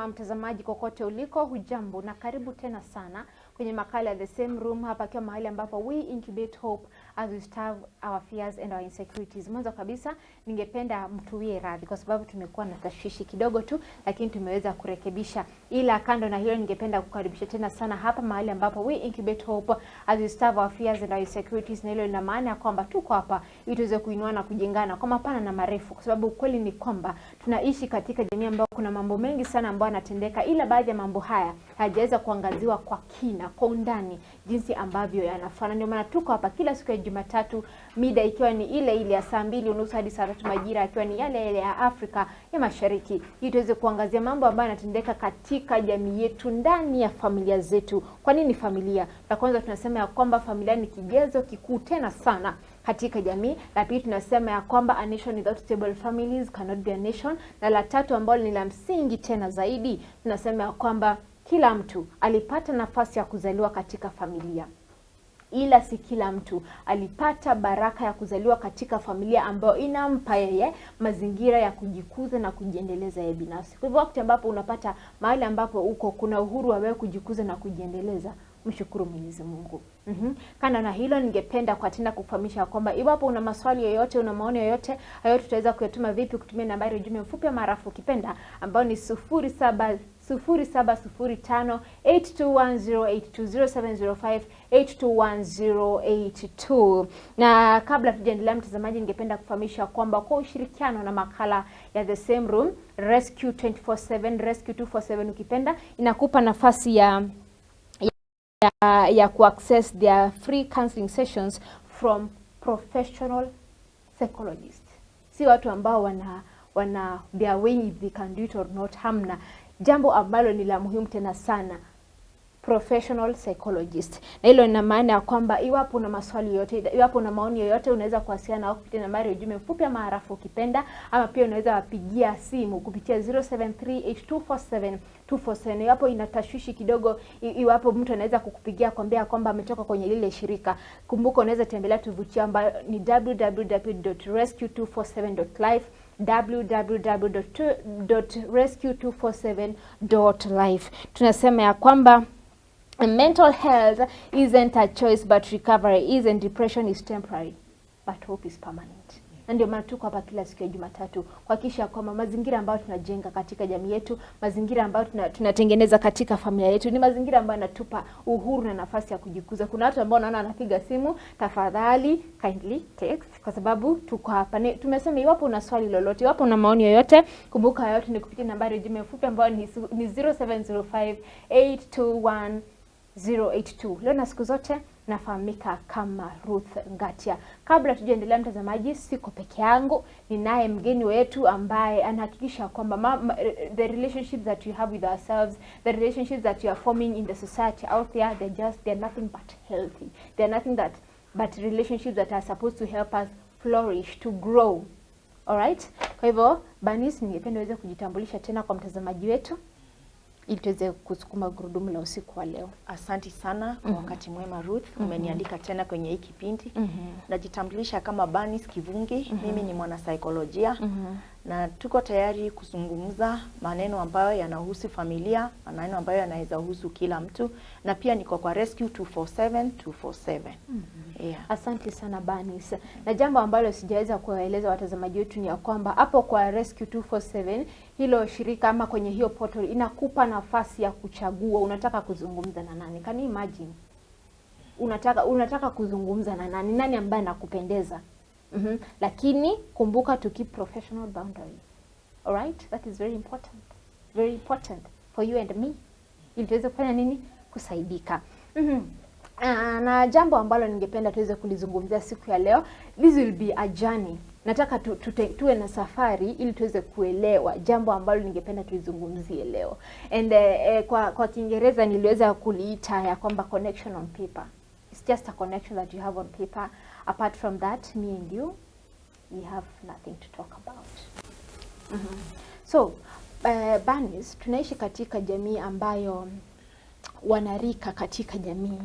Nasema mtazamaji kokote uliko, hujambo na karibu tena sana kwenye makala ya The Same Room, hapa kwa mahali ambapo we incubate hope as we starve our fears and our insecurities. Mwanzo kabisa ningependa mtuwie radhi kwa sababu tumekuwa na tashwishi kidogo tu, lakini tumeweza kurekebisha. Ila kando na hiyo, ningependa kukaribisha tena sana hapa mahali ambapo we incubate hope as we starve our fears and our insecurities. Na hilo lina maana ya kwamba tuko hapa ili tuweze kuinua na kujengana kwa mapana na marefu, kwa sababu ukweli ni kwamba tunaishi katika jamii ambayo kuna mambo mengi sana ambayo yanatendeka, ila baadhi ya mambo haya hayajaweza kuangaziwa kwa kina, kwa undani, jinsi ambavyo yanafanya. Ndio maana tuko hapa kila siku ya Jumatatu, mida ikiwa ni ile ya saa 2:30 hadi saa 3 majira, ikiwa ni yale ya Afrika ya Mashariki, ili tuweze kuangazia mambo ambayo yanatendeka katika jamii yetu, ndani ya familia zetu. Kwa nini familia? La kwanza tunasema ya kwamba familia ni kigezo kikuu tena sana katika jamii. La pili tunasema ya kwamba a nation without stable families cannot be a nation. Na la tatu ambalo ni la msingi tena zaidi, tunasema ya kwamba kila mtu alipata nafasi ya kuzaliwa katika familia, ila si kila mtu alipata baraka ya kuzaliwa katika familia ambayo inampa yeye mazingira ya kujikuza na kujiendeleza yeye binafsi. Kwa hivyo wakati ambapo unapata mahali ambapo uko kuna uhuru wa wewe kujikuza na kujiendeleza, mshukuru Mwenyezi Mungu. Kando na hilo, ningependa kwa tena kufahamisha kwamba iwapo una maswali yoyote, una maoni yoyote, hayo tutaweza kuyatuma vipi? Kutumia nambari ya ujumbe mfupi marafu ukipenda, ambao ni 0705821082, Na kabla tujaendelea mtazamaji, ningependa kufahamisha kwamba kwa ushirikiano na makala ya The Same Room, Rescue 24/7, Rescue 247 ukipenda, inakupa nafasi ya access their free counseling sessions from professional psychologists. Si watu ambao wana their way if they can do it or not. Hamna. Jambo ambalo ni la muhimu tena sana, professional psychologist. Na hilo lina maana ya kwamba iwapo una maswali yote, iwapo una maoni yoyote, unaweza kuwasiliana nao kupitia nambari ya ujumbe mfupi ama harafu ukipenda, ama pia unaweza wapigia simu kupitia 0738247247. Iwapo inatashwishi kidogo, iwapo mtu anaweza kukupigia kwambia kwamba ametoka kwenye lile shirika, kumbuka unaweza tembelea tovuti ambayo ni www.rescue247.life, www.rescue247.life. Tunasema ya kwamba mental health isn't a choice but recovery is, and depression is temporary but hope is permanent. Na ndio maana tuko hapa kila siku ya Jumatatu kuhakikisha kwamba mazingira ambayo tunajenga katika jamii yetu, mazingira ambayo tunatengeneza katika familia yetu, ni mazingira ambayo yanatupa uhuru na nafasi ya kujikuza. Kuna watu ambao naona anapiga simu, tafadhali kindly text, kwa sababu tuko hapa. Tumesema iwapo una swali lolote, iwapo una maoni yoyote, kumbuka yote ni kupitia nambari ya ujumbe mfupi ambayo ni 0705821082. Leo na siku zote nafahamika kama Ruth Ngatia. Kabla tujaendelea mtazamaji, siko peke yangu, ninaye mgeni wetu ambaye anahakikisha kwamba the relationships that we have with ourselves, the relationships that we are forming in the society out there, they're nothing but healthy. They're nothing but relationships that are supposed to help us flourish, to grow. Alright? Kwa hivyo, Banis, ningependa uweze kujitambulisha tena kwa mtazamaji wetu, ili tuweze kusukuma gurudumu la usiku wa leo. Asante sana kwa wakati mwema Ruth. Umeniandika tena kwenye hii kipindi. Najitambulisha kama Banis Kivungi. Mimi ni mwana saikolojia. Na tuko tayari kuzungumza maneno ambayo yanahusu familia, maneno ambayo yanaweza husu kila mtu, na pia niko kwa Rescue 247. Yeah. Asante sana Banis. Na jambo ambalo sijaweza kuwaeleza watazamaji wetu ni ya kwamba hapo kwa Rescue 247, hilo shirika ama kwenye hiyo portal inakupa nafasi ya kuchagua unataka kuzungumza na nani. Can you imagine? Unataka kuzungumza na nani? Nani ambaye anakupendeza? Lakini kumbuka to keep professional boundaries. All right? That is very important. Very important for you and me. Ili tuweze kufanya nini? Kusaidika. Na jambo ambalo ningependa tuweze kulizungumzia siku ya leo, this will be a journey. Nataka tuwe na safari ili tuweze kuelewa jambo ambalo ningependa tuizungumzie leo. And kwa Kiingereza niliweza kuliita ya kwamba connection on paper. It's just a connection that you have on paper. Apart from that, me and you, we have nothing to talk about. So, Banis, tunaishi katika jamii ambayo wanarika katika jamii.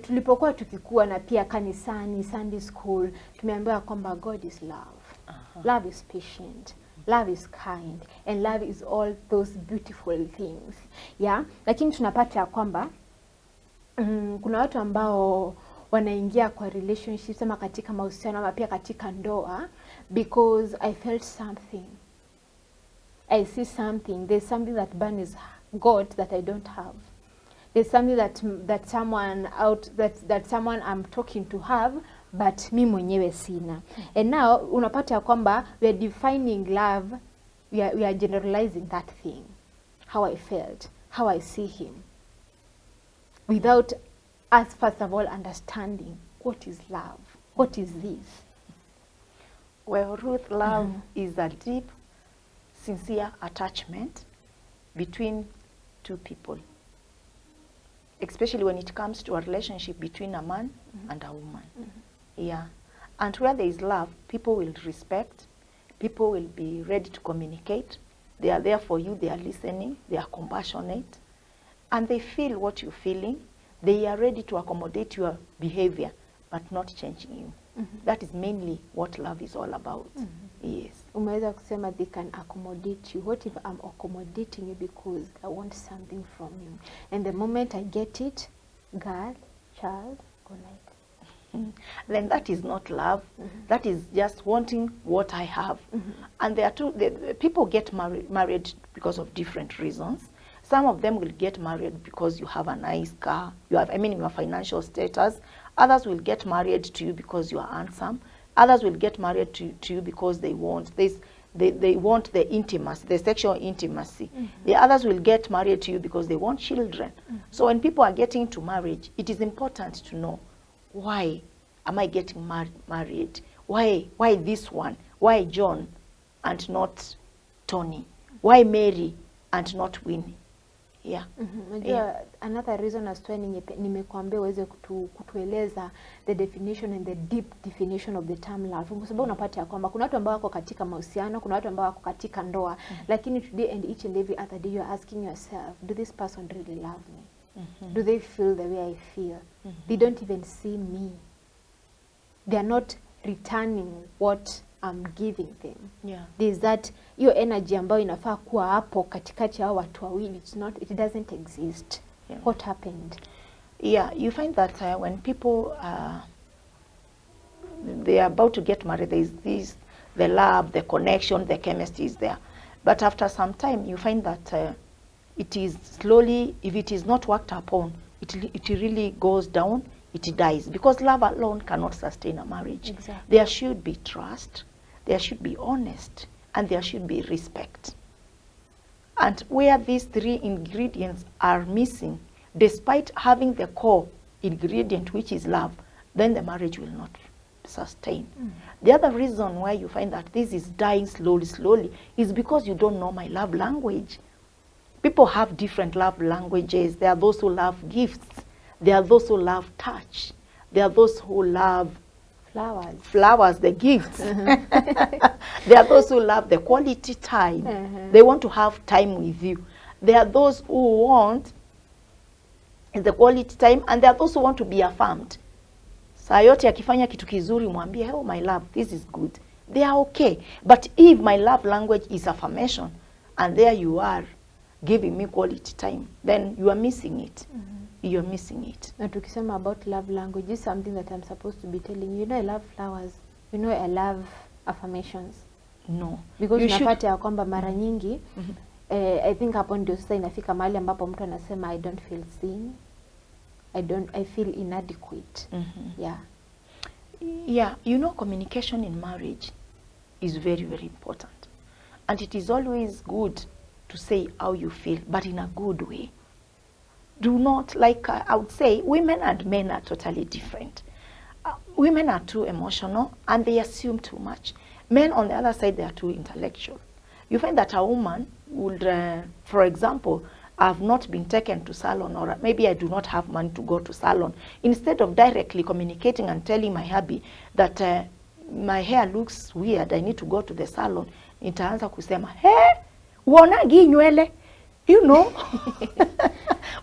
Tulipokuwa tukikua na pia kanisani, Sunday school, tumeambiwa kwamba God is love. Love is patient. Love is kind and love is all those beautiful things. Yeah, lakini tunapata ya kwamba kuna watu ambao wanaingia kwa relationships ama katika mahusiano ama pia katika ndoa because I felt something. I see something. There's something that burns God that I don't have. There's something that someone I'm talking to have, but mi mwenyewe sina. And now unapata kwamba we are defining love, we are generalizing that thing, how I felt, how I see him, without us first of all understanding what is love, what is this. Well, Ruth, love is a deep, sincere attachment between two people, especially when it comes to a relationship between a man and a woman. Yeah, and where there is love, people will respect, people will be ready to communicate, they are there for you, they are listening, they are compassionate, and they feel what you're feeling, they are ready to accommodate your behavior, but not changing you. That is mainly what love is all about. Yes. Umeweza kusema they can accommodate you. What if I'm accommodating you because I want something from you? And the moment I get it, girl, child, good night. Then that is not love. That is just wanting what I have. And there are people get married because of different reasons. Some of them will get married because you have a nice car, your financial status. Others will get married to you because you are handsome. Others will get married to you because they want this. They want the intimacy, the sexual intimacy. The others will get married to you because they want children. So when people are getting to marriage, it is important to know, why am I getting married? Why this one? Why John and not Tony? Why Mary and not Winnie? Yeah. Another reason as to nimekuambia uweze kutueleza the definition and the deep definition of the term love. Kwa sababu unapata ya kwamba kuna watu ambao wako katika mahusiano, kuna watu ambao wako katika ndoa, lakini today and each and every other day you're asking yourself, do this person really love me? Do they feel the way I feel? They don't even see me. They are not returning what I'm giving them. Yeah. There's that your energy ambayo inafaa kuwa hapo katikati ya watu wawili, it doesn't exist. Yeah. What happened? Yeah, you find that when people they are about to get married, there is the love, the connection, the chemistry is there. But after some time, you find that it is slowly, if it is not worked upon, it really goes down, it dies. Because love alone cannot sustain a marriage. Exactly. There should be trust, there should be honest, and there should be respect. And where these three ingredients are missing, despite having the core ingredient, which is love, then the marriage will not sustain. The other reason why you find that this is dying slowly, is because you don't know my love language. People have different love languages. There are those who love gifts. There are those who love touch. There are those who love flowers, the gifts. There are those who love the quality time. They want to have time with you. There are those who want the quality time, and there are those who want to be affirmed. Saa yote akifanya kitu kizuri mwambie, oh my love, this is good. They are okay. But if my love language is affirmation, and there you are giving me quality time, then you are missing it. You're missing it. Na tukisema about love language, is something that I'm supposed to be telling you. You know, I love flowers. You know, I love affirmations. No. Because unapata ya kwamba mara nyingi, I think hapo ndio sasa inafika mahali ambapo mtu anasema I don't feel seen. I feel inadequate. Yeah. Yeah, you know, communication in marriage is very, very important. And it is always good to say how you feel, but in a good way. Do not, like I would say, women and men are totally different. Women are too emotional and they assume too much. Men, on the other side, they are too intellectual. You find that a woman would, for example, have not been taken to salon, or maybe I do not have money to go to salon. Instead of directly communicating and telling my hubby that my hair looks weird, I need to go to the salon, nitaanza kusema, hey, uonagi nywele, you know.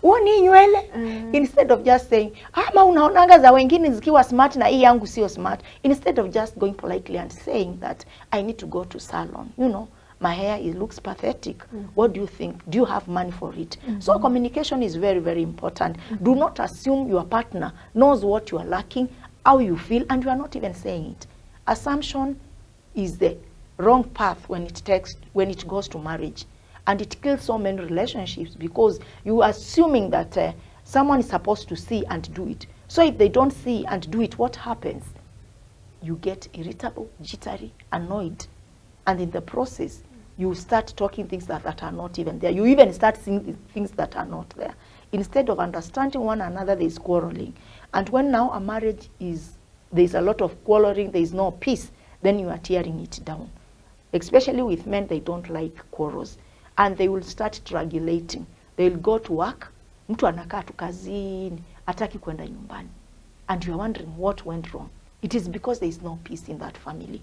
Uoni nywele. Instead of just saying, ama unaonaga za wengine zikiwa smart na hii yangu sio smart. Instead of just going politely and saying that I need to go to salon, you know, my hair, it looks pathetic. What do you think? Do you have money for it? So communication is very, very important. Do not assume your partner knows what you are lacking, how you feel, and you are not even saying it. Assumption is the wrong path when it goes to marriage, and it kills so many relationships, because you are assuming that someone is supposed to see and do it. So if they don't see and do it, what happens? You get irritable, jittery, annoyed, and in the process you start talking things that are not even there. You even start seeing things that are not there. Instead of understanding one another, there is quarreling. And when now a marriage there's a lot of quarreling, there is no peace, then you are tearing it down. Especially with men, they don't like quarrels, and they will start triangulating. They'll go to work, mtu anakaa tu kazini, hataki kwenda nyumbani, and you are wondering what went wrong. It is because there is no peace in that family.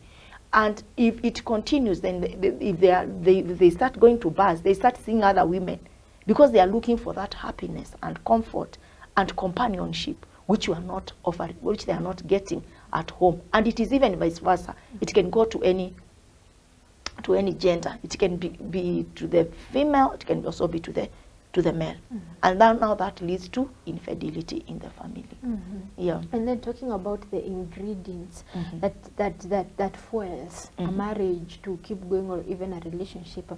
And if it continues, then if they start going to bars, they start seeing other women, because they are looking for that happiness and comfort and companionship, which you are not offering, which they are not getting at home. And it is even vice versa. It can go to any gender. It can be to the female. It can also be to the male. And now that leads to infidelity in the family. Yeah. And then talking about the ingredients that fuels a marriage to keep going, or even a relationship.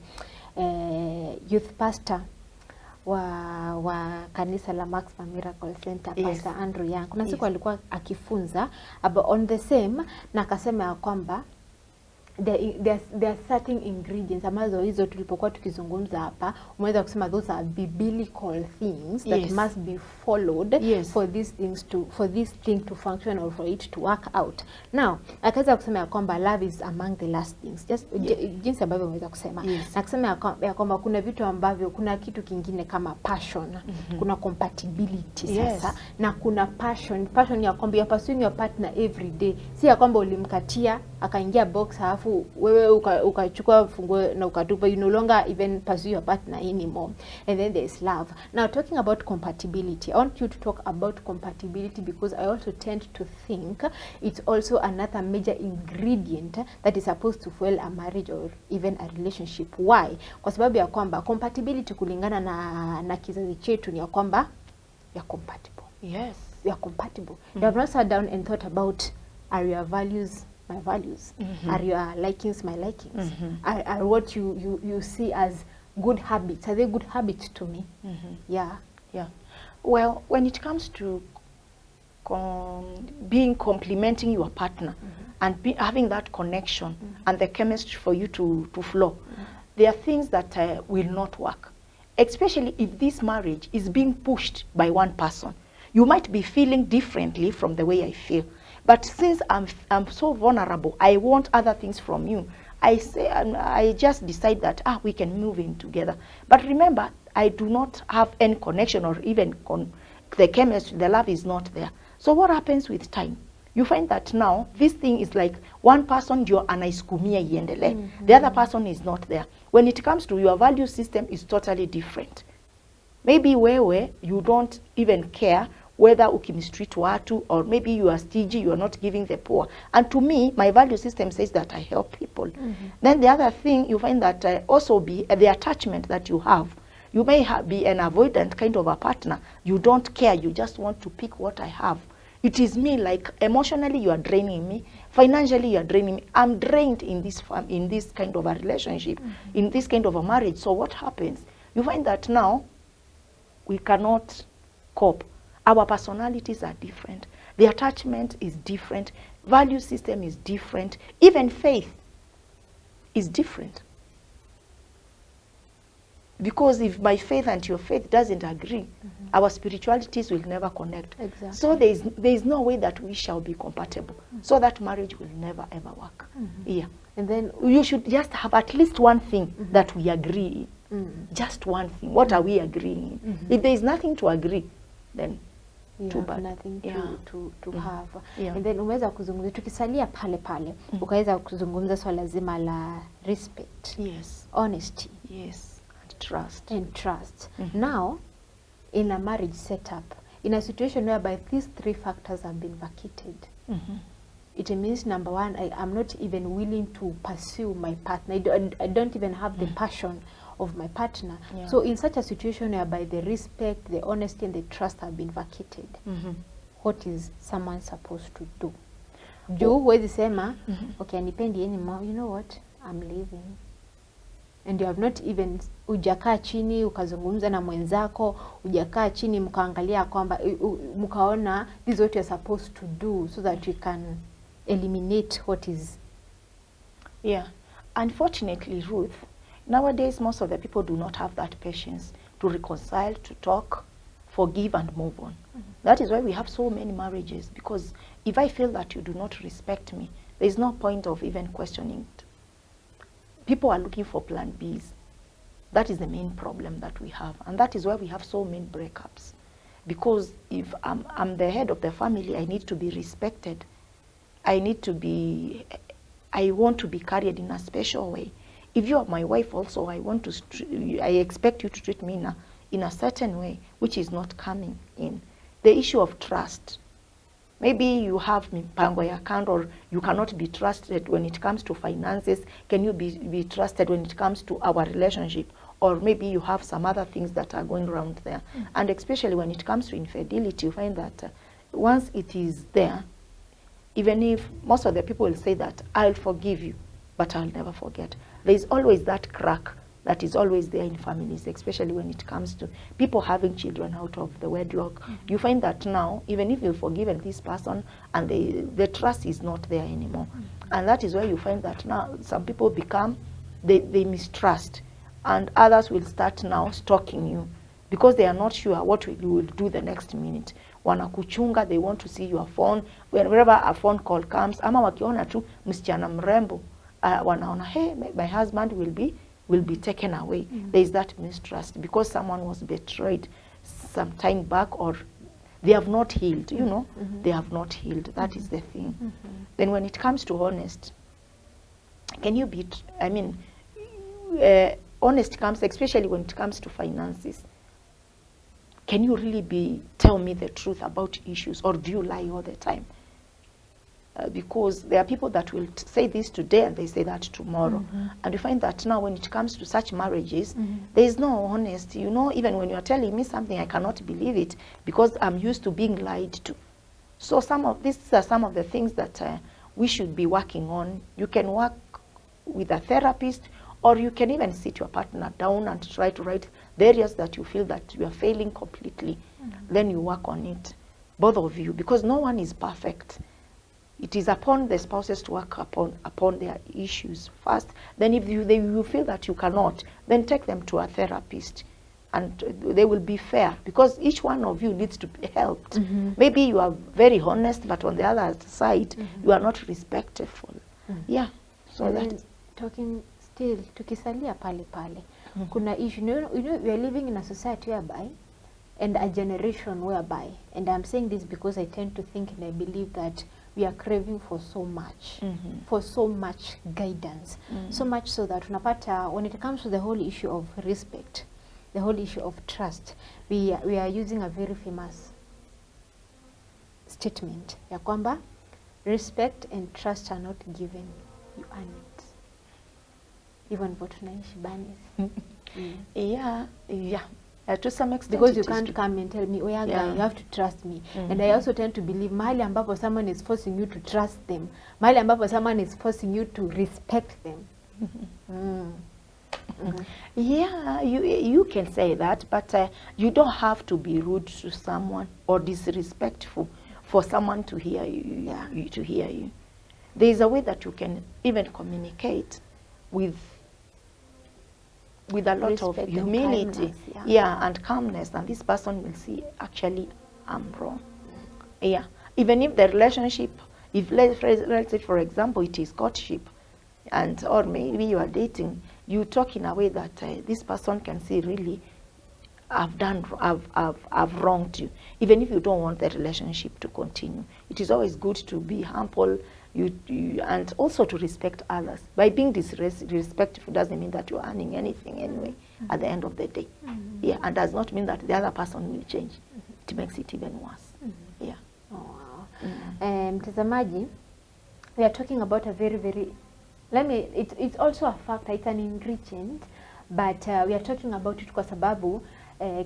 Youth pastor wa kanisa la Maximum Miracle Center, Pastor Andrew Young, kuna siku alikuwa akifunza about on the same, na akasema ya kwamba there are certain ingredients ambazo hizo tulipokuwa tukizungumza hapa, umeweza kusema those are biblical things that must be followed for this thing to function, or for it to work out. Now akaweza kusema ya kwamba love is among the last things, just jinsi ambavyo umeweza kusema, na kusema ya kwamba kuna vitu ambavyo, kuna kitu kingine kama passion, kuna compatibility sasa, na kuna passion ya kwamba you're pursuing your partner every day, si ya kwamba ulimkatia akaingia box halafu wewe ukachukua funguo na ukatupa. You no longer even pursue your partner anymore. And then there's love. Now talking about compatibility, I want you to talk about compatibility, because I also tend to think it's also another major ingredient that is supposed to fuel a marriage or even a relationship. Why? Kwa sababu ya kwamba compatibility kulingana na kizazi chetu ni ya kwamba you're compatible. Yes. You're compatible. You have not sat down and thought about, are your values my values? Are your likings my likings? Are what you see as good habits, are they good habits to me? Yeah. Well, when it comes to complementing your partner and having that connection and the chemistry for you to flow, there are things that will not work, especially if this marriage is being pushed by one person. You might be feeling differently from the way I feel, but since I'm so vulnerable, I want other things from you. I just decide that we can move in together. But remember, I do not have any connection, or even the chemistry, the love is not there. So what happens with time? You find that now this thing is like one person ndio anaisukumia iendelee. The other person is not there. When it comes to your value system, is totally different. Maybe wewe you don't even care whether ukimistreat watu, or maybe you are stingy, you are not giving the poor. And to me, my value system says that I help people. Then the other thing, you find that also be the attachment that you have. You may be an avoidant kind of a partner. You don't care, you just want to pick what I have. It is me, like emotionally you are draining me, financially you are draining me. I'm drained in this kind of a relationship, in this kind of a marriage. So what happens? You find that now we cannot cope. Our personalities are different. The attachment is different. Value system is different. Even faith is different. Because if my faith and your faith doesn't agree, our spiritualities will never connect. Exactly. So there is no way that we shall be compatible. So that marriage will never ever work. Yeah. And then you should just have at least one thing that we agree in. Just one thing. What are we agreeing in? If there is nothing to agree, then you have nothing to have. Yeah. And then umeweza kuzungumza, tukisalia pale ukaweza kuzungumza swala zima la respect, honesty, and trust. Now in a marriage setup, in a situation whereby these three factors have been vacated, it means number one, I'm not even willing to pursue my partner. I don't even have the passion of my partner. Yeah. So in such a situation whereby the respect, the honesty, and the trust have been vacated, what is someone supposed to do? Juu huwezi sema, okay, anipendi anymore, you know what, I'm leaving. And you have not even, ujakaa chini, ukazungumza na mwenzako, ujakaa chini, mkaangalia kwamba, mkaona, this is what you're supposed to do, so that you can eliminate what is. Yeah. Unfortunately, Ruth, nowadays most of the people do not have that patience to reconcile, to talk, forgive, and move on. That is why we have so many marriages, because if I feel that you do not respect me, there is no point of even questioning it. People are looking for plan Bs. That is the main problem that we have, and that is why we have so many breakups. Because if I'm the head of the family, I need to be respected. I want to be carried in a special way. If you are my wife also, I expect you to treat me in a certain way, which is not coming in. The issue of trust. Maybe you have mipango ya kando, or you cannot be trusted when it comes to finances. Can you be trusted when it comes to our relationship? Or maybe you have some other things that are going around there. And especially when it comes to infidelity, you find that once it is there, even if most of the people will say that, I'll forgive you, but I'll never forget. There is always that crack that is always there in families, especially when it comes to people having children out of the wedlock. You find that now, even if you've forgiven this person, and the trust is not there anymore. And that is why you find that now some people they mistrust, and others will start now stalking you, because they are not sure what you will do the next minute. Wanakuchunga, they want to see your phone. Whenever a phone call comes, ama wakiona tu msichana mrembo, wanaona, hey, my husband will be taken away. There is that mistrust, because someone was betrayed some time back, or they have not healed, you know, they have not healed. That is the thing. Then when it comes to honest, can you be, honest comes, especially when it comes to finances. Can you really tell me the truth about issues, or do you lie all the time? Because there are people that will say this today and they say that tomorrow. And you find that now when it comes to such marriages, there is no honesty. You know, even when you are telling me something, I cannot believe it, because I'm used to being lied to. So these are some of the things that we should be working on. You can work with a therapist, or you can even sit your partner down and try to write the areas that you feel that you are failing completely. Then you work on it, both of you, because no one is perfect. It is upon the spouses to work upon their issues first. Then if you feel that you cannot, then take them to a therapist, and they will be fair, because each one of you needs to be helped. Maybe you are very honest, but on the other side, you are not respectful. Yeah. So and that talking still, tukisalia pale. Kuna issue, you know, we are living in a society whereby, and a generation whereby, and I'm saying this because I tend to think and I believe that we are craving for so much, for so much guidance, so much so that unapata, when it comes to the whole issue of respect, the whole issue of trust, we are using a very famous statement, ya kwamba, respect and trust are not given, you earn it. Even for tunaishi banis. Yeah. To some extent, because you can't come and tell me, oh yeah, guy, you have to trust me. And I also tend to believe mahali ambapo someone is forcing you to trust them, mahali ambapo someone is forcing you to respect them. Yeah, you can say that, but you don't have to be rude to someone or disrespectful for someone to hear you. To hear you. There is a way that you can even communicate with a lot Respect of humility, and kindness, and calmness, and this person will see, actually, I'm wrong. Even if the relationship, if let's say for example it is courtship, or maybe you are dating, you talk in a way that this person can see, really, I've wronged you. Even if you don't want the relationship to continue, it is always good to be humble, and also to respect others. By being disrespectful doesn't mean that you're earning anything anyway at the end of the day. And does not mean that the other person will change. It makes it even worse. Mtazamaji, we are talking about a very, it's also a factor, it's an ingredient, but we are talking about it kwa sababu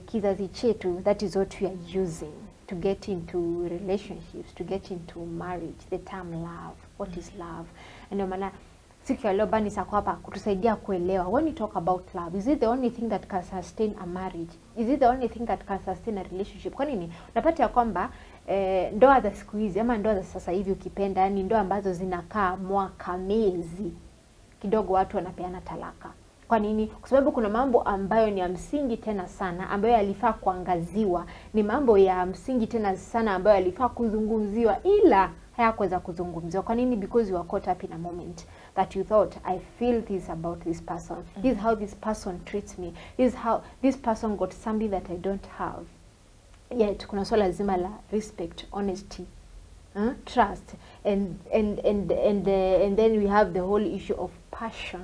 kizazi chetu, that is what we are using to get into relationships, to get into marriage, the term love. What is love? And no maana siku ya leo bani sako hapa kutusaidia kuelewa, when you talk about love, is it the only thing that can sustain a marriage? Is it the only thing that can sustain a relationship? Kwa nini? Unapata ya kwamba ndoa za siku hizi ama ndoa za sasa hivi ukipenda, yani ndoa ambazo zinakaa mwaka, miezi, kidogo watu wanapeana talaka. Kwa nini? Kwa sababu kuna mambo ambayo ni ya msingi tena sana, ambayo yalifaa kuangaziwa, ni mambo ya msingi tena sana ambayo yalifaa kuzungumziwa, ila hayakuweza kuzungumziwa. Kwa nini? Because you are caught up in a moment that you thought, I feel this about this person. This is how this person treats me. This is how this person got something that I don't have. Yet kuna swala zima la respect, honesty, trust, and then we have the whole issue of passion.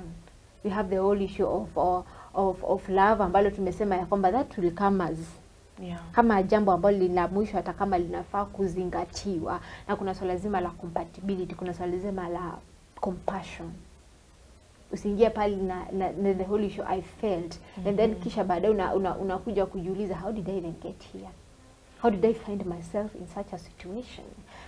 We have the whole issue of love ambalo tumesema ya kwamba that will come as kama jambo ambalo lina mwisho, hata kama linafaa kuzingatiwa. Na kuna swala zima la compatibility, kuna swala zima la compassion. Usiingie pale na the whole issue I felt, and then kisha baadaye unakuja kujiuliza, how did I even get here? How did I find myself in such a situation?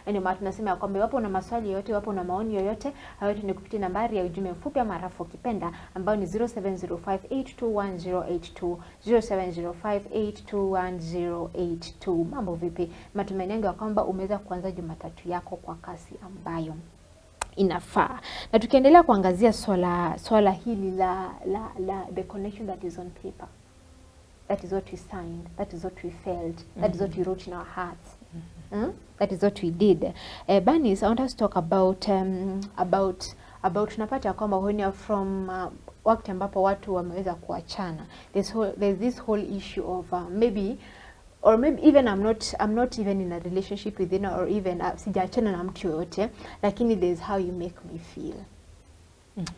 And maana tunasema ya kwamba wapo na maswali yoyote, wapo na maoni yoyote, hayo ni kupitia nambari ya ujumbe mfupi ama rafu kipenda ambayo ni 0705821082, 0705821082. Mambo vipi? Matumaini yangu ya kwamba umeweza kuanza Jumatatu yako kwa kasi ambayo inafaa. Na tukiendelea kuangazia swala hili la the connection that is on paper. That is what we signed, that is what we felt, that is what we wrote in our hearts. That is what we did. Banis, I want us to talk about tunapata kwamba when you are from wakati ambapo watu wameweza kuachana, there's this whole issue of maybe even I'm not even in a relationship with you, or even sijaachana na mtu yoyote, lakini there's how you make me feel.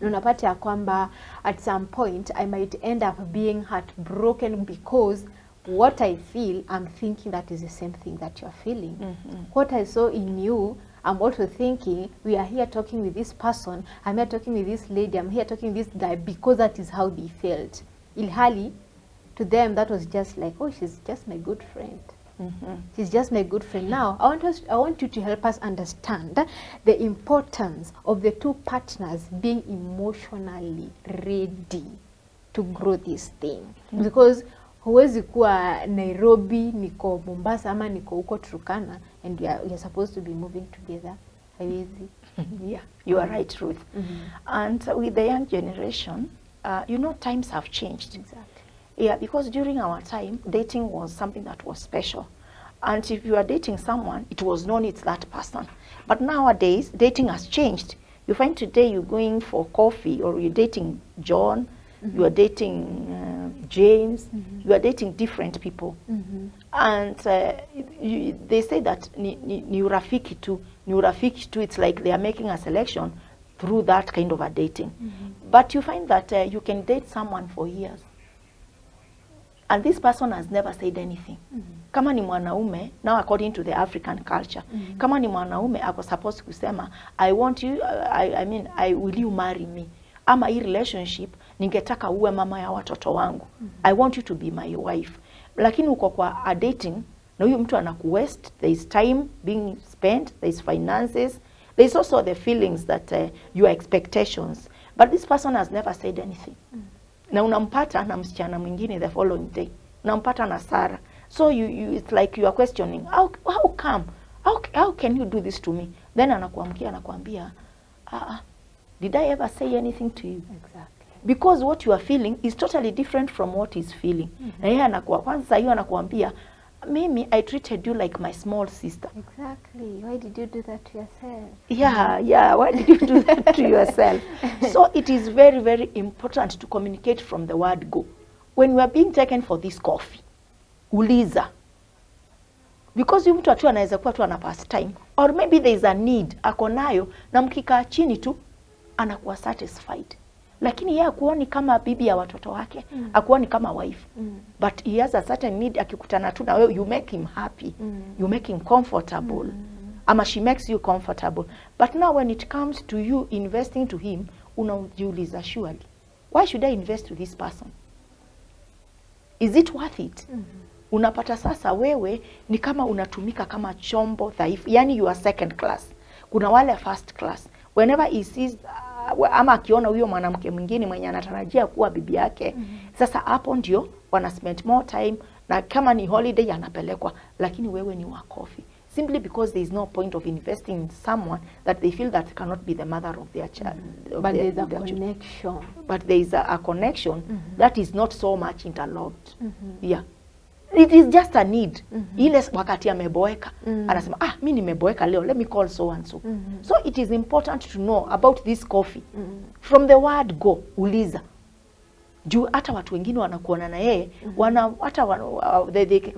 Unapata ya kwamba at some point I might end up being heartbroken because what I feel, I'm thinking that is the same thing that you're feeling. What I saw in you, I'm also thinking, we are here talking with this person, I'm here talking with this lady, I'm here talking with this guy because that is how they felt. Ilhali, to them that was just like, oh, she's just my good friend. She's just my good friend. Now, I want you to help us understand the importance of the two partners being emotionally ready to grow this thing. Because huwezi kuwa Nairobi, niko Mombasa, ama niko huko Turkana, and we are supposed to be moving together. Haiwezi. Yeah, you are right, Ruth. And with the young generation, you know, times have changed. Exactly. Yeah, because during our time, dating was something that was special. And if you are dating someone, it was known it's that person. But nowadays, dating has changed. You find today you're going for coffee, or you're dating John, you are dating James, you are dating different people. And they say that ni urafiki tu, it's like they are making a selection through that kind of a dating. But you find that you can date someone for years, and this person has never said anything. Kama ni mwanaume, now according to the African culture, kama ni mwanaume ako supposed kusema, I want you, will you marry me? Ama hii relationship, ningetaka uwe mama ya watoto wangu. I want you to be my wife. Lakini uko kwa a dating, na huyu mtu anakuwaste, there is time being spent, there is finances, there is also the feelings that your expectations. But this person has never said anything. Na unampata na msichana mwingine the following day. Unampata na Sarah. So it's like you are questioning, how come? How can you do this to me? Then anakuambia, did I ever say anything to you? Exactly. Because what you are feeling is totally different from what he's feeling. Na yeye kwanza hiyo anakuambia, Mimi, I treated you like my small sister. Exactly. Why did you do that to yourself? Yeah. Why did you do that to yourself? So it is very, very important to communicate from the word go. When we are being taken for this coffee, uliza. Because you mtu atu anaweza kuwa tu ana pass time. Or maybe there is a need, ako nayo, na mkikaa chini tu, anakuwa satisfied. Lakini yeye akuoni kama bibi ya watoto wake, akuoni kama wife. But he has a certain need, akikutana tu na wewe, you make him happy. You make him comfortable. ama she makes you comfortable. But now when it comes to you investing to him, unajiuliza surely, why should I invest to this person? Is it worth it? Unapata sasa wewe ni kama unatumika kama chombo dhaifu, yani you are second class. Kuna wale first class. Whenever he sees ama akiona huyo mwanamke mwingine mwenye anatarajia kuwa bibi yake, sasa hapo ndio wana spend more time, na kama ni holiday anapelekwa, lakini wewe ni wakofi. Simply because there is no point of investing in someone that they feel that cannot be the mother of their child. But there is a connection. But there is a connection that is not so much interlocked. Yeah. It is just a need. Ile wakati ameboeka, anasema, mimi nimeboeka leo, let me call so and so. So it is important to know about this coffee. From the word go, uliza. Juu hata watu wengine wanakuona na yeye,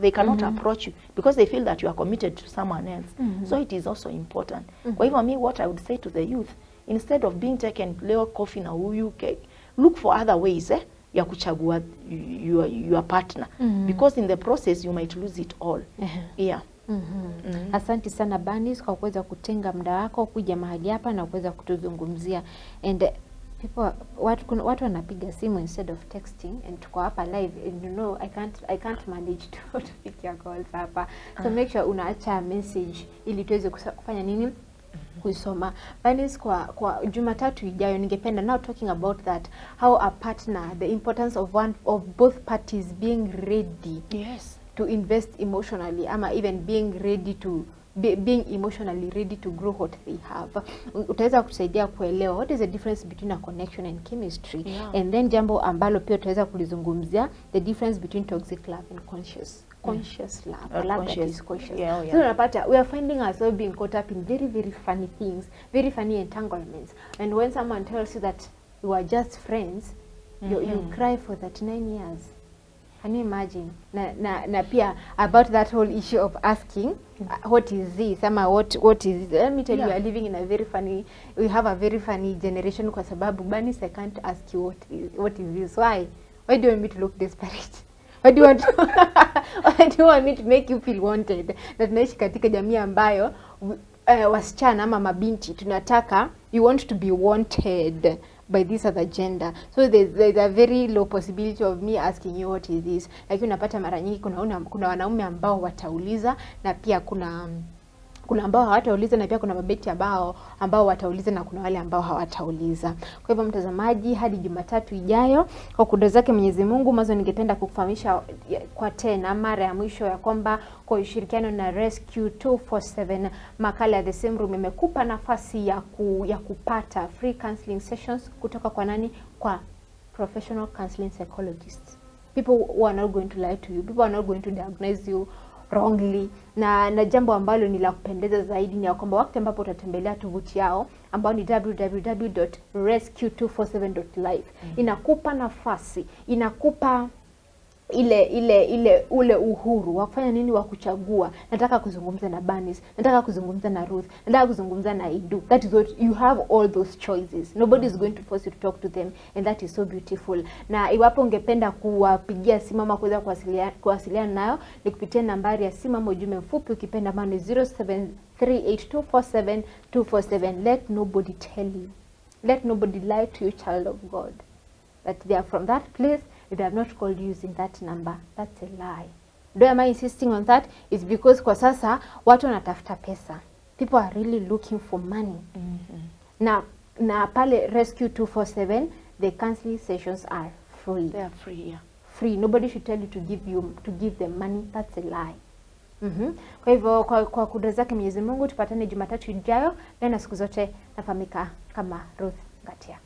they cannot approach you because they feel that you are committed to someone else. So it is also important. Kwa hivyo me, what I would say to the youth, instead of being taken leo coffee na huyu, look for other ways ya kuchagua your partner, because in the process you might lose it all. Yeah. Asante sana Banis kwa kuweza kutenga muda wako kuja mahali hapa na kuweza kutuzungumzia. And watu wanapiga simu instead of texting, and tuko hapa live, and you know I can't manage to pick your calls hapa. So make sure unaacha message ili tuweze kufanya nini, kuisoma. Banis, kwa Jumatatu ijayo ningependa, now talking about that, how a partner, the importance of both parties being ready to invest emotionally, ama even being ready to being emotionally ready to grow what they have. Utaweza kusaidia kuelewa what is the difference between a connection and chemistry. And then jambo ambalo pia utaweza kulizungumzia, the difference between toxic love and conscious love. Love that is conscious. So unapata we are finding ourselves being caught up in very, very funny things, very funny entanglements. And when someone tells you that you are just friends, you cry for 39 years. Can you imagine? Na pia about that whole issue of asking, what is this? Ama what is this? Let me tell you, we are living in a very funny, we have a very funny generation kwa sababu, Banis, I can't ask you what is this? Why do you want me to look desperate? Why do you want me to make you feel wanted? Na tunaishi katika jamii ambayo wasichana ama mabinti tunataka, you want to be wanted by this other gender. So there's a very low possibility of me asking you what is this. Like unapata mara nyingi kuna wanaume ambao watauliza, na pia kuna ambao hawatauliza, na pia kuna mabeti ambao watauliza, na kuna wale ambao hawatauliza. Kwa hivyo mtazamaji, hadi Jumatatu ijayo, kwa kudra zake Mwenyezi Mungu, mwanzo ningependa kukufahamisha kwa tena mara ya mwisho ya kwamba kwa ushirikiano na Rescue 247 makala ya The Same Room imekupa nafasi ya kupata free counseling sessions kutoka kwa nani? Kwa professional counseling psychologists. People who are not going to lie to you, people are not going to diagnose you wrongly. Na jambo ambalo ni la kupendeza zaidi ni ya kwamba wakati ambapo utatembelea tovuti yao ambao ni www.rescue247.live, inakupa nafasi, inakupa ule uhuru wa kufanya nini, wa kuchagua. Nataka kuzungumza na Banis, nataka kuzungumza na Ruth, nataka kuzungumza na Idu. That is what you have, all those choices. Nobody is going to force you to talk to them, and that is so beautiful. Na iwapo ungependa kuwapigia simu ama kuweza kuwasiliana nayo, ni kupitia nambari ya simu ama ujumbe mfupi ukipenda, ambao ni 0738247247. Let nobody tell you, let nobody lie to you, child of God, that they are from that place. If they have not called you using that number, that's a lie. Why am I insisting on that? It's because kwa sasa watu wanatafuta pesa. People are really looking for money. Na pale Rescue 247, the counseling sessions are free. They are free, yeah. Free. Nobody should tell you to give them money. That's a lie. Kwa hivyo kwa kudra zake Mwenyezi Mungu, tupatane Jumatatu ijayo, na siku zote nafahamika kama Ruth Ngatia.